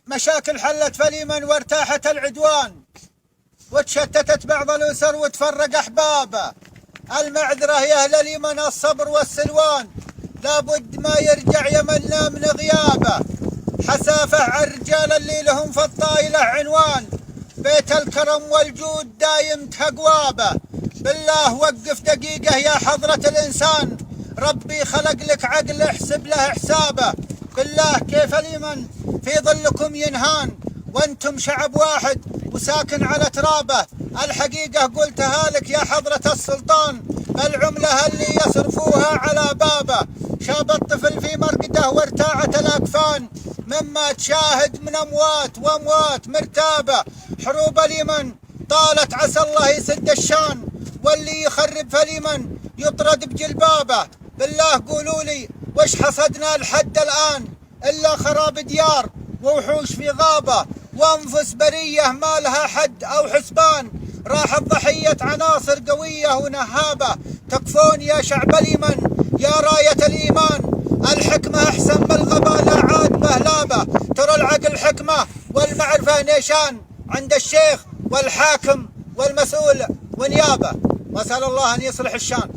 المشاكل حلت فاليمن وارتاحت العدوان، وتشتتت بعض الأسر وتفرق أحبابه. المعذرة يا أهل اليمن الصبر والسلوان، لابد ما يرجع يمننا من غيابه. حسافة على الرجال اللي لهم في الطايلة عنوان، بيت الكرم والجود دايم تقوابه. بالله وقف دقيقة يا حضرة الإنسان، ربي خلق لك عقل احسب له حسابه. بالله كيف اليمن في ظلكم ينهان، وانتم شعب واحد وساكن على ترابه. الحقيقة قلتها لك يا حضرة السلطان، العملة اللي يصرفوها على بابه. شاب الطفل في مرقده وارتاعت الأكفان، مما تشاهد من أموات وأموات مرتابة. حروب اليمن طالت عسى الله يسد الشان، واللي يخرب في اليمن يطرد بجلبابه. بالله قولوا لي وش حصدنا لحد الآن إلا خراب ديار ووحوش في غابة، وأنفس برية ما لها حد أو حسبان. راحت ضحية عناصر قوية ونهابة. تكفون يا شعب اليمن يا راية الإيمان، الحكمة أحسن من الغباء لا عاد بهلابة. ترى العقل حكمة والمعرفة نيشان، عند الشيخ والحاكم والمسؤول ونيابة. وأسأل الله أن يصلح الشان.